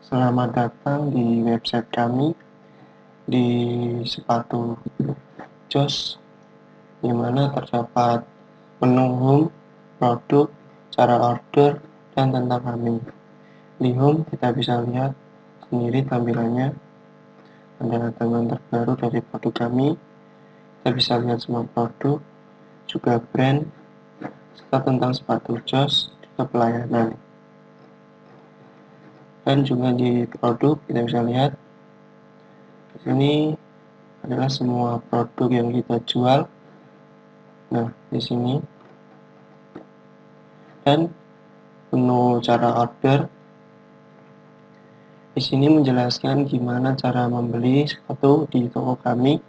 Selamat datang di website kami di sepatu Jos, di mana terdapat menu home, produk, cara order, dan tentang kami. Di home kita bisa lihat sendiri tampilannya, ada teman terbaru dari produk kami. Kita bisa lihat semua produk, juga brand, serta tentang sepatu Jos, juga pelayanan. Dan juga di produk kita bisa lihat di sini adalah semua produk yang kita jual. Nah, di sini dan menu cara order. Di sini menjelaskan gimana cara membeli sepatu di toko kami.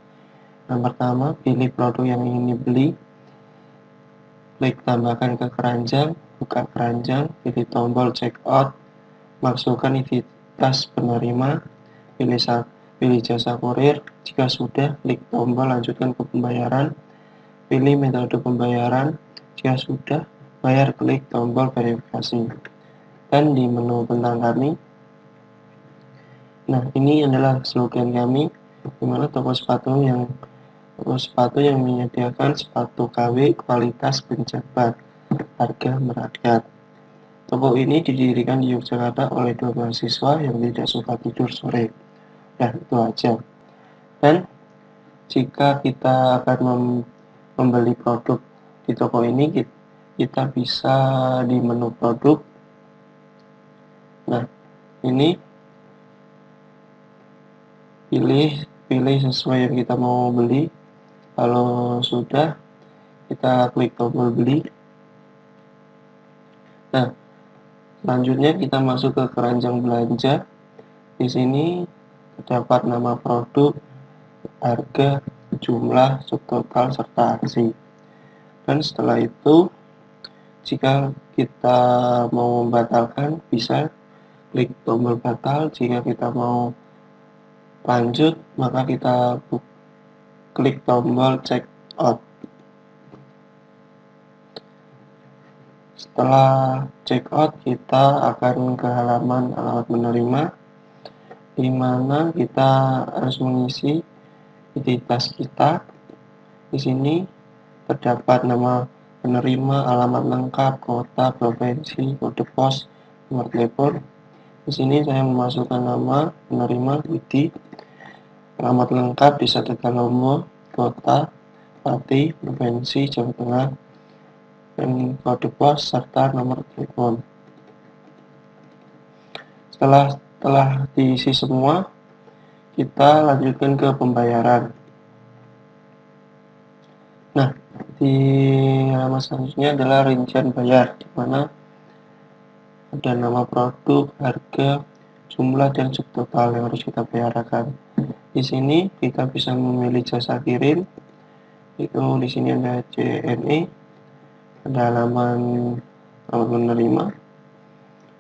Yang pertama, pilih produk yang ingin dibeli. Klik tambahkan ke keranjang, buka keranjang, pilih tombol check out, masukkan identitas penerima, pilih jasa kurir. Jika sudah, klik tombol lanjutkan ke pembayaran, pilih metode pembayaran. Jika sudah, bayar, klik tombol verifikasi. Dan di menu tentang kami, nah ini adalah slogan kami, di mana toko sepatu yang menyediakan sepatu KW kualitas penjabat, harga merakyat. Toko ini didirikan di Yogyakarta oleh 2 mahasiswa yang tidak suka tidur sore. Nah, itu aja. Dan jika kita akan membeli produk di toko ini, kita bisa di menu produk. Nah, ini pilih sesuai yang kita mau beli. Kalau sudah, kita klik tombol beli. Nah, selanjutnya kita masuk ke keranjang belanja. Di sini terdapat nama produk, harga, jumlah, subtotal, serta aksi. Dan setelah itu, jika kita mau membatalkan, bisa klik tombol batal. Jika kita mau lanjut, maka kita klik tombol check out. Setelah check out, kita akan ke halaman alamat menerima, di mana kita harus mengisi identitas kita. Di sini terdapat nama penerima, alamat lengkap, kota, provinsi, kode pos, nomor telepon. Di sini saya memasukkan nama penerima Widi, alamat lengkap Desa Tegalombo, kota Pati, provinsi Jawa Tengah, dan kode pos serta nomor telepon. Setelah diisi semua, kita lanjutkan ke pembayaran. Nah, di halaman selanjutnya adalah rincian bayar, di mana ada nama produk, harga, jumlah, dan subtotal yang harus kita bayarkan. Di sini kita bisa memilih jasa kirim. Itu di sini ada CNE, ada halaman menerima,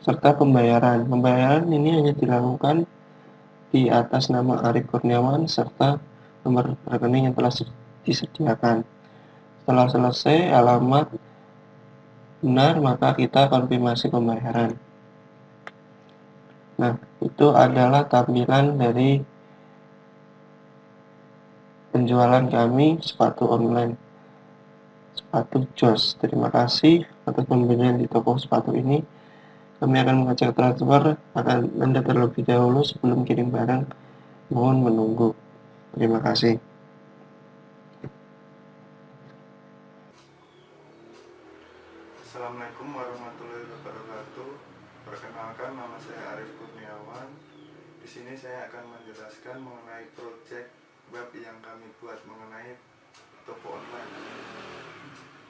serta pembayaran. Pembayaran ini hanya dilakukan di atas nama Arif Kurniawan serta nomor rekening yang telah disediakan. Setelah selesai alamat benar, maka kita konfirmasi pembayaran. Nah, itu adalah tampilan dari penjualan kami sepatu online, sepatu Jos. Terima kasih atas pembelian di toko sepatu ini. Kami akan mengecek transfer Anda terlebih dahulu sebelum kirim barang. Mohon menunggu. Terima kasih. Assalamualaikum warahmatullahi wabarakatuh. Perkenalkan, nama saya Arif Kurniawan. Di sini saya akan menjelaskan mengenai proyek web yang kami buat mengenai toko online.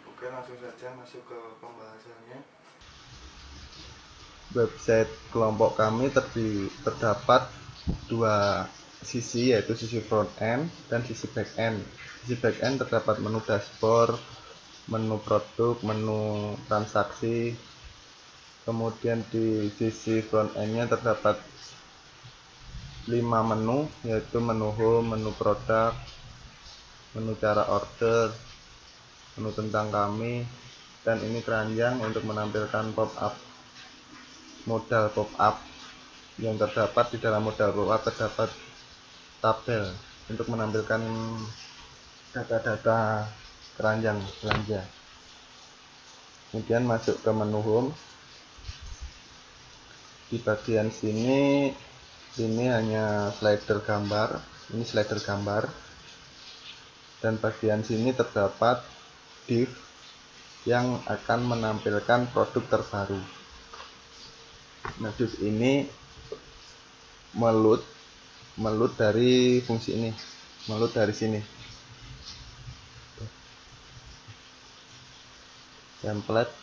Oke, langsung saja masuk ke pembahasannya. Website kelompok kami terdapat dua sisi, yaitu sisi front end dan sisi back end. Sisi back end terdapat menu dashboard, menu produk, menu transaksi. Kemudian di sisi front end-nya terdapat 5 menu, yaitu menu home, menu produk, menu cara order, menu tentang kami, dan ini keranjang untuk menampilkan pop-up, modal pop-up. yang terdapat di dalam modal pop-up terdapat tabel untuk menampilkan data-data keranjang belanja. Kemudian masuk ke menu home. Di bagian sini ini hanya slider gambar, ini slider gambar, dan bagian sini terdapat div yang akan menampilkan produk terbaru. Nah, div ini melut dari fungsi ini, melut dari sini. Template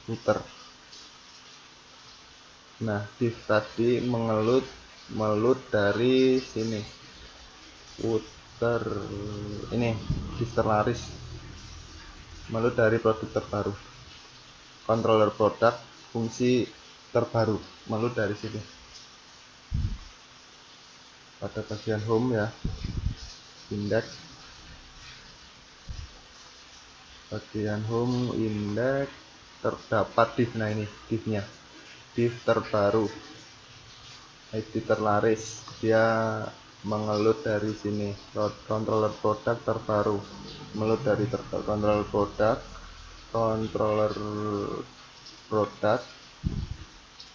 footer. Nah, div tadi melut dari sini. Footer ini div terlaris. Melut dari produk terbaru. Controller produk fungsi terbaru, melut dari sini. Pada bagian home ya, index. Bagian home index terdapat div. Nah, ini divnya, div terbaru, ID terlaris. Dia mengelut dari sini, controller produk terbaru, melut dari controller produk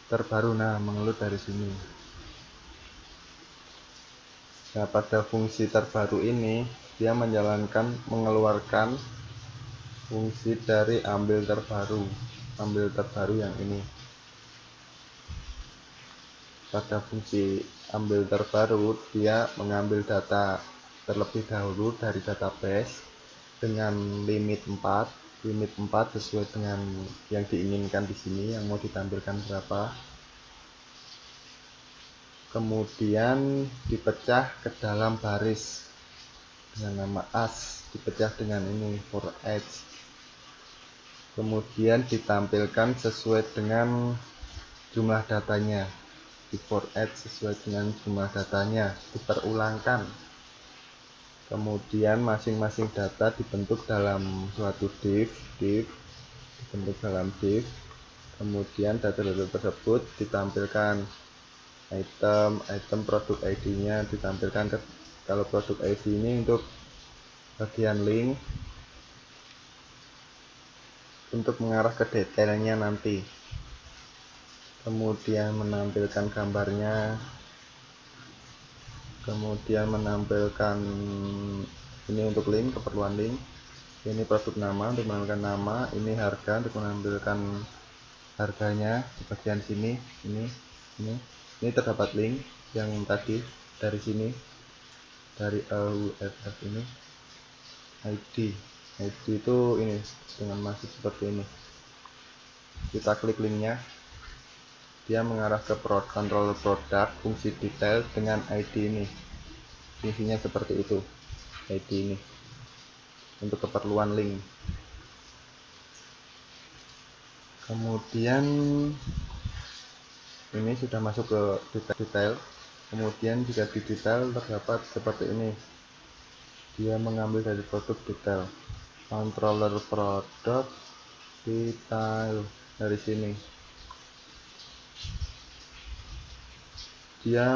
terbaru. Nah, mengelut dari sini. Nah, pada fungsi terbaru ini dia mengeluarkan fungsi dari ambil terbaru yang ini. Pada fungsi ambil terbaru, dia mengambil data terlebih dahulu dari database dengan limit 4 sesuai dengan yang diinginkan di sini, yang mau ditampilkan berapa. Kemudian dipecah ke dalam baris dengan nama as, dipecah dengan ini for each. Kemudian ditampilkan sesuai dengan jumlah datanya, di for each sesuai dengan jumlah datanya, diperulangkan. Kemudian masing-masing data dibentuk dalam suatu div, dibentuk dalam div. Kemudian data-data tersebut ditampilkan item produk ID-nya ditampilkan kalau produk ID ini untuk bagian link untuk mengarah ke detailnya nanti. Kemudian menampilkan gambarnya, kemudian menampilkan ini untuk link, keperluan link, ini produk nama untuk menampilkan nama, ini harga untuk menampilkan harganya di bagian sini. Ini terdapat link yang tadi dari sini, dari AUFF ini. ID itu ini dengan masih seperti ini. Kita klik linknya, dia mengarah ke controller produk fungsi detail dengan ID ini. Fungsinya seperti itu, ID ini untuk keperluan link. Kemudian ini sudah masuk ke detail. Kemudian jika di detail terdapat seperti ini, dia mengambil dari produk detail, controller produk detail dari sini. Dia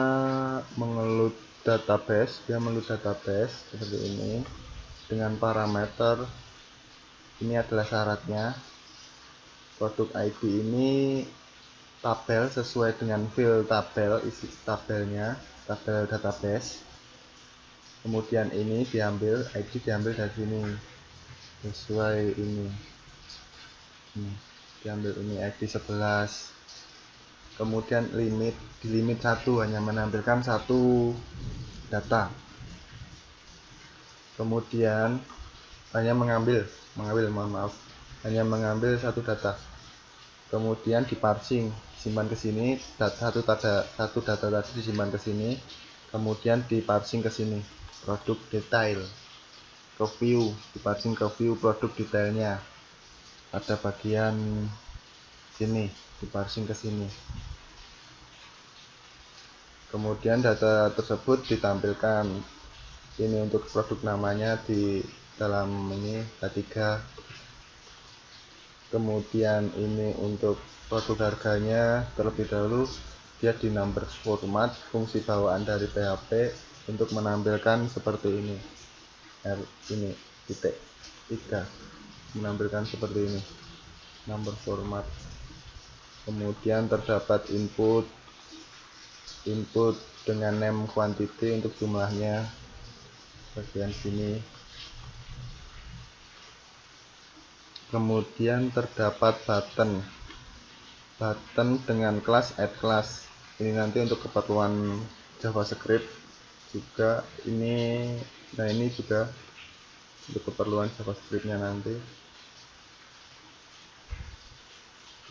mengelut database seperti ini dengan parameter. Ini adalah syaratnya. Produk ID ini tabel sesuai dengan field tabel, isi tabelnya, tabel database. Kemudian ini diambil, ID diambil dari sini sesuai ini. Diambil ini ID 11. Kemudian di limit 1 hanya menampilkan satu data. Kemudian hanya mengambil satu data. Kemudian diparsing, simpan ke sini, satu data tadi disimpan ke sini. Kemudian diparsing ke sini, produk detail, ke view, diparsing ke view produk detailnya. Ada bagian sini, diparsing ke sini. Kemudian data tersebut ditampilkan ini untuk produk namanya di dalam ini K3. Kemudian ini untuk produk harganya, terlebih dahulu dia di number format, fungsi bawaan dari PHP untuk menampilkan seperti ini. Ini titik 3 menampilkan seperti ini, number format. Kemudian terdapat input dengan name quantity untuk jumlahnya bagian sini. Kemudian terdapat button dengan kelas add class. Ini nanti untuk keperluan JavaScript juga ini. Nah, ini juga untuk keperluan JavaScript-nya nanti.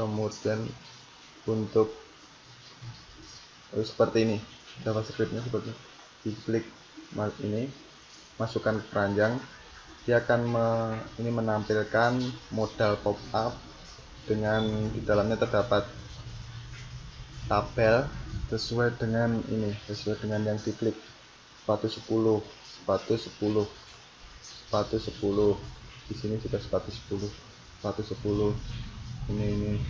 Kemudian untuk seperti ini, JavaScript-nya seperti diklik ini, masukkan ke keranjang, dia akan ini menampilkan modal pop-up dengan di dalamnya terdapat tabel sesuai dengan yang diklik. Sepatu 10 di sini sudah sepatu 10 ini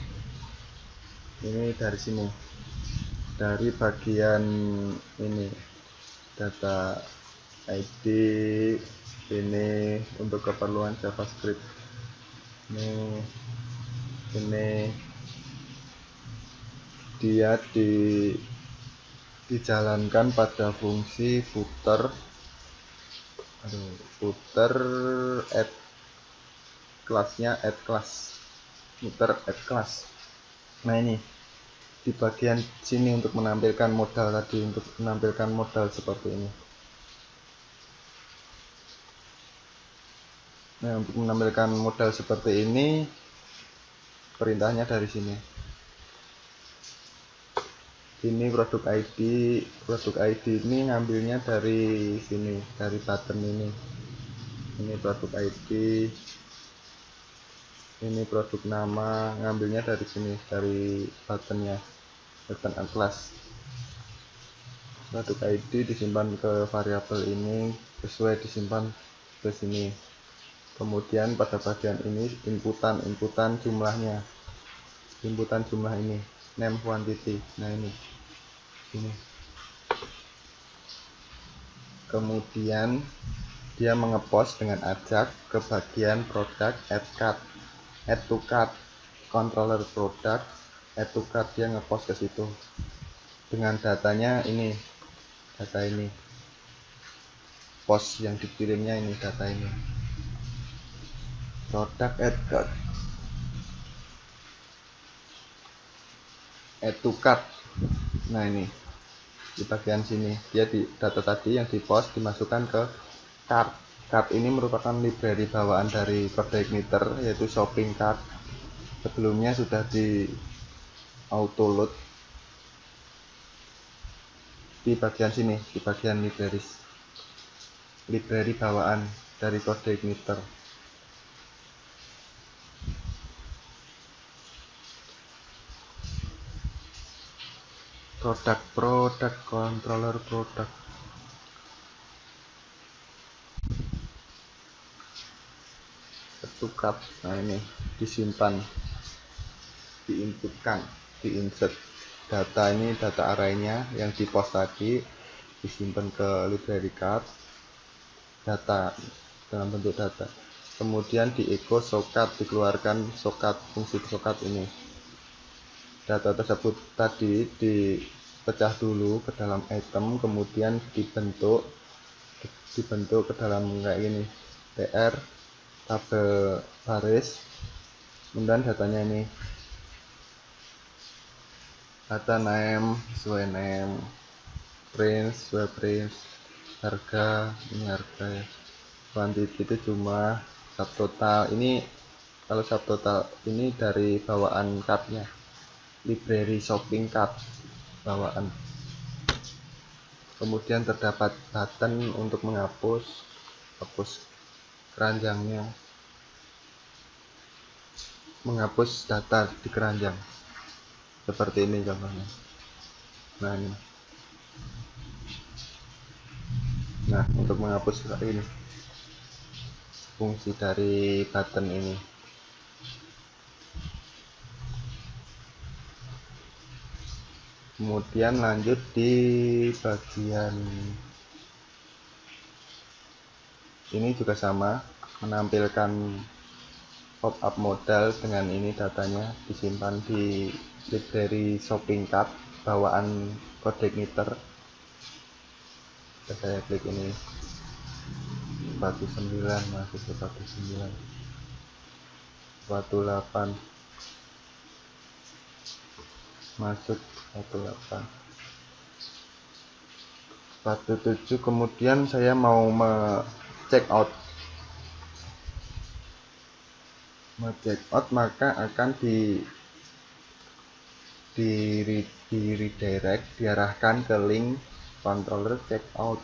dari sini, dari bagian ini data ID ini untuk keperluan JavaScript. Ini dia dijalankan pada fungsi footer add kelasnya footer add class. Nah, ini di bagian sini untuk menampilkan modal seperti ini. Nah, untuk menampilkan modal seperti ini perintahnya dari sini. Ini produk ID ini ngambilnya dari sini, dari button ini. Ini produk ID, ini produk nama, ngambilnya dari sini, dari button atlas. Produk ID disimpan ke variabel ini, sesuai disimpan ke sini. Kemudian pada bagian ini inputan jumlahnya, jumlah ini, name quantity. Nah, ini. Kemudian dia mengepost dengan ajak ke bagian product add to cart, controller product add to cart, dia ngepost ke situ dengan datanya ini, post yang dikirimnya ini, data ini, product add to cart. Nah, ini di bagian sini dia data tadi yang dipost dimasukkan ke cart. Cart ini merupakan library bawaan dari CodeIgniter, yaitu shopping cart. Sebelumnya sudah di auto load di bagian sini, di bagian library bawaan dari CodeIgniter. Product controller product. Tukar. Nah, ini disimpan, diinputkan, diinsert data ini, data arraynya yang di post tadi disimpan ke library cart, data dalam bentuk data. Kemudian di echo socket, dikeluarkan socket, fungsi socket ini. Data tersebut tadi dipecah dulu ke dalam item, kemudian dibentuk ke dalam kayak gini, tr, tabel baris, kemudian datanya ini, data name sesuai name, print sesuai print, harga ini harga ya, quantity itu cuma, subtotal ini, kalau subtotal ini dari bawaan cardnya, library shopping cart bawaan. Kemudian terdapat button untuk menghapus keranjangnya, menghapus data di keranjang seperti ini contohnya. Nah, untuk menghapus ini fungsi dari button ini. Kemudian lanjut di bagian ini juga sama, menampilkan pop-up modal dengan ini datanya disimpan di library shopping cart bawaan codec meter. Saya klik ini 19 masuk ke 19 18 masuk 18 17. Kemudian saya mau check out maka akan di redirect, diarahkan ke link controller checkout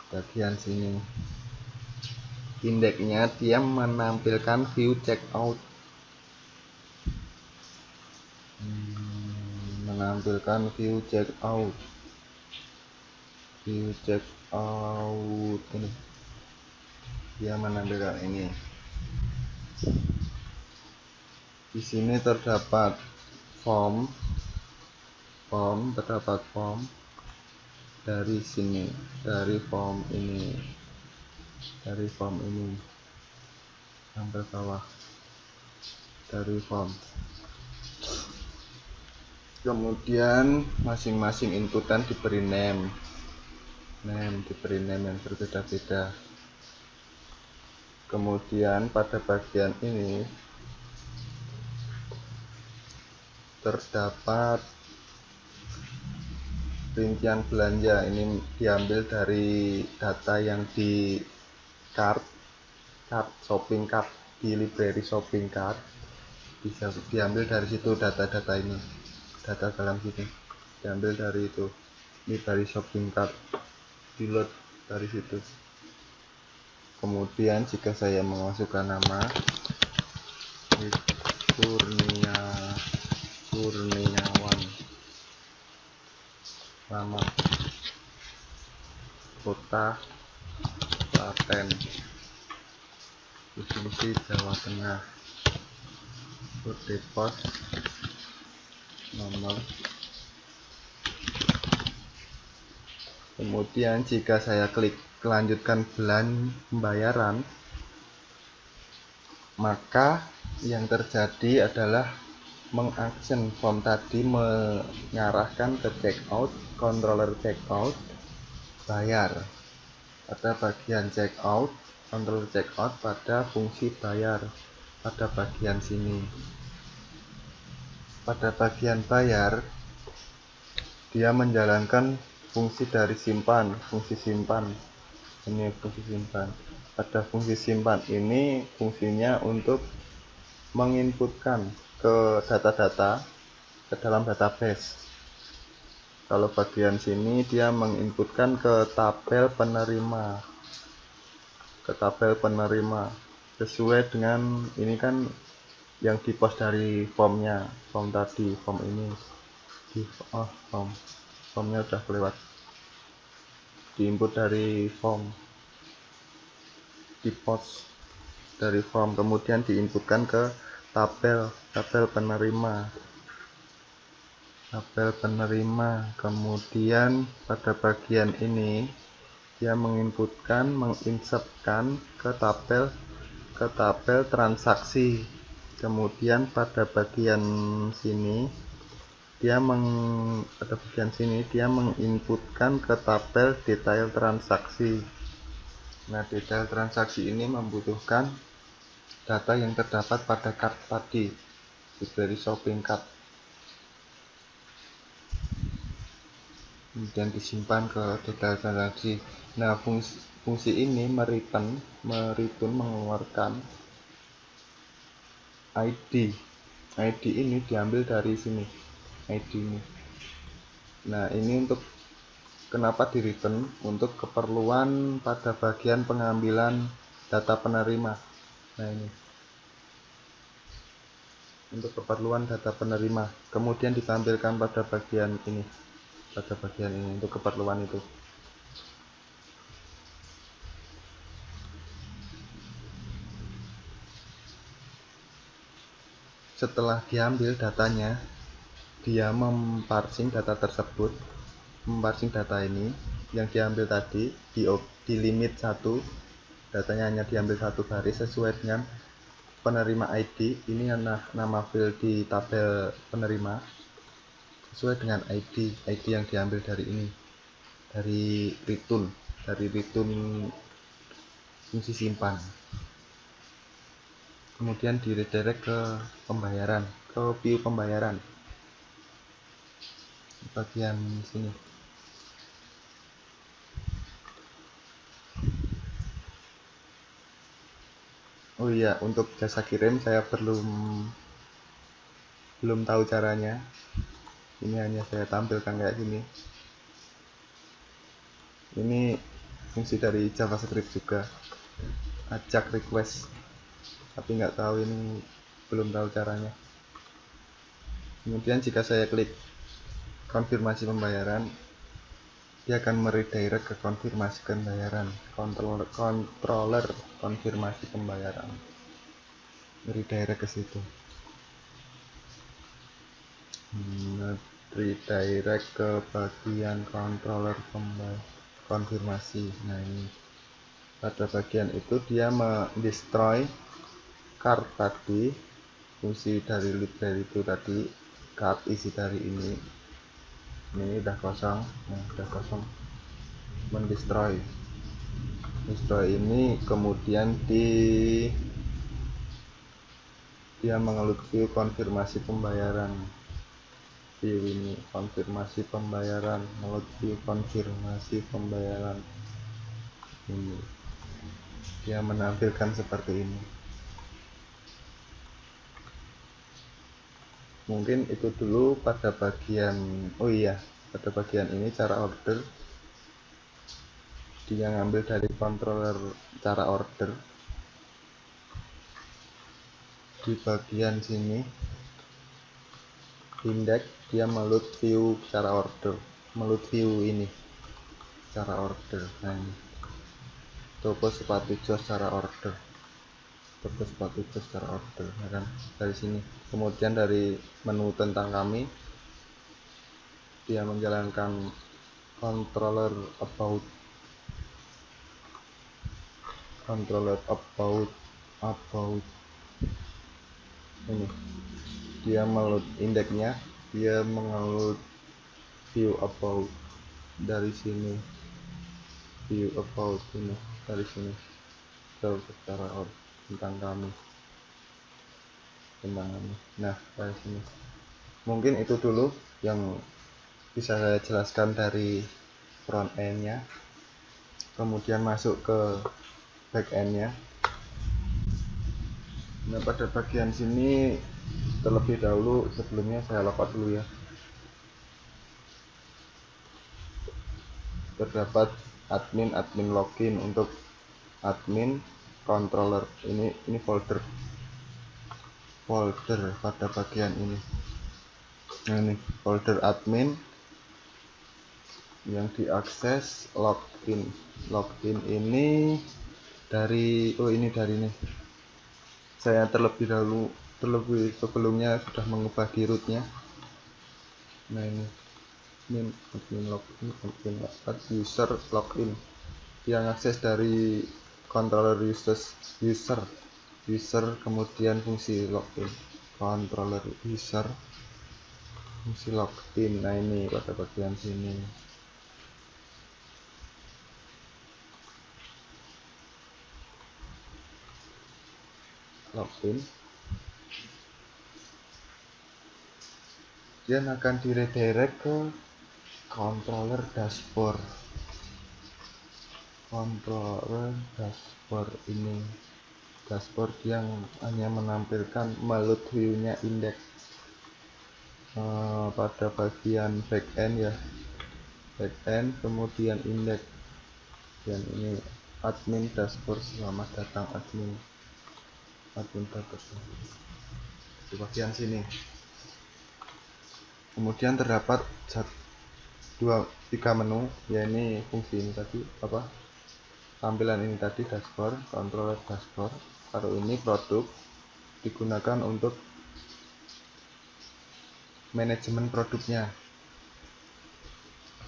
bagian sini. Indeksnya dia menampilkan view checkout, ini dia menampilkan ini. Di sini terdapat form dari sini, dari form ini sampai bawah, dari form. Kemudian masing-masing inputan diberi name yang berbeda-beda. Kemudian pada bagian ini terdapat rincian belanja. Ini diambil dari data yang di shopping cart, di library shopping cart. Bisa diambil dari situ data-data ini, data dalam sini diambil dari itu, library shopping cart, di-load dari situ. Kemudian jika saya memasukkan nama Kurniawan, nama kota Klaten, provinsi Jawa Tengah, kode pos, nomor. Kemudian jika saya klik lanjutkan pembayaran, maka yang terjadi adalah mengaksen form tadi, mengarahkan ke checkout, controller checkout, bayar. Pada bagian checkout, controller checkout pada fungsi bayar pada bagian sini. Pada bagian bayar, dia menjalankan fungsi dari fungsi simpan. Ini fungsi simpan. Pada fungsi simpan ini fungsinya untuk menginputkan ke data-data ke dalam database. Kalau bagian sini dia menginputkan ke tabel penerima, sesuai dengan ini kan yang dipost dari formnya, form ini formnya udah kelewat, diinput dari form, dipost dari form, kemudian diinputkan ke tabel penerima. Kemudian pada bagian ini dia menginsertkan ke tabel transaksi. Kemudian pada bagian sini dia menginputkan ke tabel detail transaksi. Nah, detail transaksi ini membutuhkan data yang terdapat pada cart tadi, library shopping cart, kemudian disimpan ke detail transaksi. Nah, fungsi ini mereturn mengeluarkan ID ini diambil dari sini, ID ini. Nah, ini untuk kenapa di return, untuk keperluan pada bagian pengambilan data penerima. Nah, ini untuk keperluan data penerima, kemudian ditampilkan pada bagian ini untuk keperluan itu. setelah diambil datanya, dia memparsing data tersebut, memparsing data ini yang diambil tadi di limit 1, datanya hanya diambil 1 baris sesuai dengan penerima ID. Ini nama file di tabel penerima sesuai dengan ID yang diambil dari ini, dari return fungsi simpan. Kemudian di redirect ke pembayaran, ke view pembayaran bagian sini. Oh iya, untuk jasa kirim saya belum tahu caranya. Ini hanya saya tampilkan kayak gini. Ini fungsi dari JavaScript juga, ajak request, tapi nggak tahu, ini belum tahu caranya. Kemudian jika saya klik konfirmasi pembayaran, dia akan meredirect ke konfirmasi pembayaran, controller konfirmasi pembayaran, redirect ke situ, redirect ke bagian controller konfirmasi. Nah, ini pada bagian itu dia mendestroy card tadi, fungsi dari library itu tadi, card isi dari ini udah kosong. Nah, udah kosong, mendestroy ini, kemudian dia mengelut view konfirmasi pembayaran, view ini konfirmasi pembayaran, mengelut view konfirmasi pembayaran. Ini dia menampilkan seperti ini. Mungkin itu dulu pada bagian, oh iya, pada bagian ini cara order, dia ngambil dari controller cara order. Di bagian sini index, dia meload view cara order, meload view ini cara order. Nah, ini toko sepatu jos cara order, toko sepatu jos cara order, ya kan, dari sini. Kemudian dari menu tentang kami, dia menjalankan controller about ini, dia meload indeksnya, dia mengeload view about dari sini, view about ini dari sini ke cara tentang kami. Nah, dari sini. Mungkin itu dulu yang bisa saya jelaskan dari front end-nya. Kemudian masuk ke back end-nya. Nah, pada bagian sini terlebih dahulu, sebelumnya saya logout dulu ya. Terdapat admin login. Untuk admin controller ini folder pada bagian ini. Nah, ini folder admin yang diakses login ini dari ini. Saya terlebih sebelumnya sudah mengubah di rootnya. Nah, ini admin login, user login, yang akses dari controller user, kemudian fungsi login, controller user, fungsi login. Nah, ini pada bagian sini. Login, dia akan diredirect ke controller dashboard. Ini dashboard yang hanya menampilkan meload view-nya index. Pada bagian backend ya, backend, kemudian index, dan ini admin dashboard. Selamat datang admin dashboard di bagian sini. Kemudian terdapat 3 menu, ya ini fungsi ini tadi, tampilan ini tadi, dashboard, controller dashboard. Kalau ini produk, digunakan untuk manajemen produknya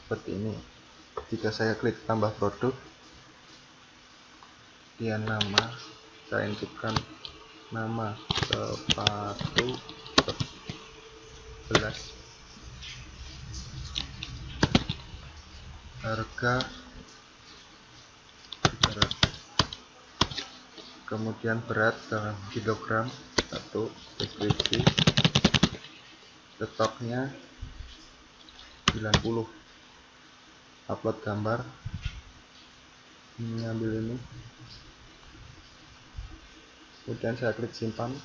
seperti ini. Jika saya klik tambah produk, dia nama, saya inputkan nama sepatu 11, harga 300, kemudian berat dalam kilogram 1, deskripsi, stoknya 90, upload gambar, ambil ini, kemudian saya klik simpan.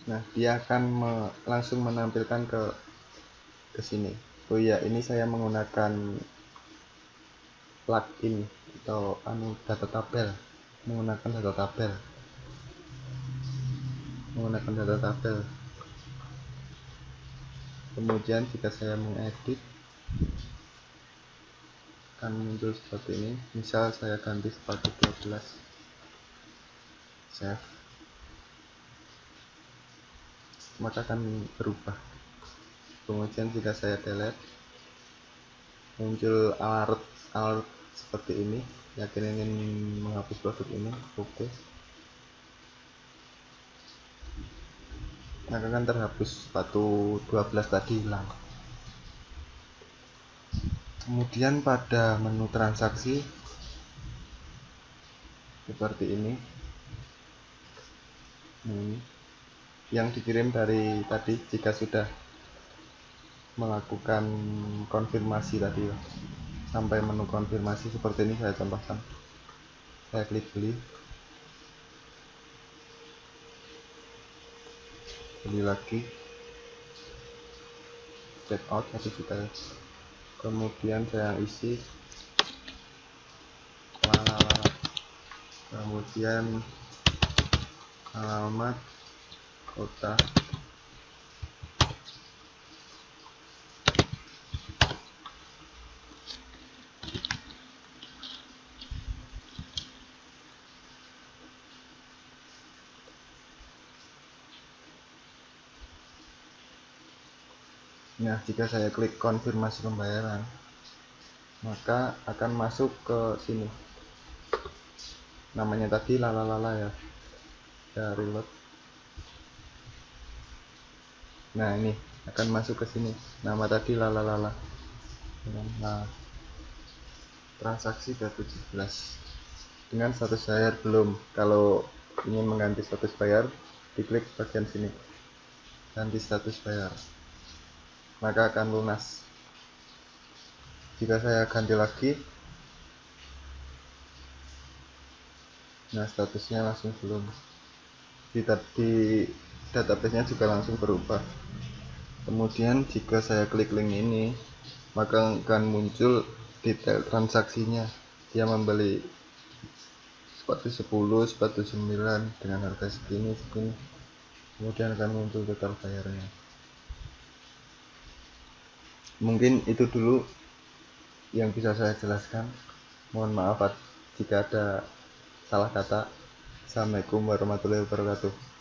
Nah, dia akan langsung menampilkan ke sini. Oh iya, ini saya menggunakan plugin atau data tabel, menggunakan data tabel. Kemudian jika saya mengedit, akan muncul seperti ini. Misal saya ganti sepatu 12, save, maka akan berubah. Kemudian jika saya delete, muncul alert seperti ini. Yakin ingin menghapus produk ini, oke. Maka akan terhapus sepatu 12 tadi hilang. Kemudian pada menu transaksi seperti ini, yang dikirim dari tadi. Jika sudah melakukan konfirmasi tadi sampai menu konfirmasi seperti ini, saya contohkan, saya klik beli lagi, check out 1 juta, kemudian saya isi kemudian alamat, kota, nah jika saya klik konfirmasi pembayaran, maka akan masuk ke sini, namanya tadi lalalala ya, reload. Nah, ini akan masuk ke sini, nama tadi lalalala. Nah, transaksi ke 17 dengan status bayar belum. Kalau ingin mengganti status bayar, diklik bagian sini, ganti status bayar, maka akan lunas. Jika saya ganti lagi, nah statusnya langsung belum. Di database-nya juga langsung berubah. Kemudian jika saya klik link ini, maka akan muncul detail transaksinya. Dia membeli sepatu 10, sepatu 9 dengan harga segini. Kemudian akan muncul total bayarnya. Mungkin itu dulu yang bisa saya jelaskan. Mohon maaf jika ada salah kata. Assalamualaikum warahmatullahi wabarakatuh.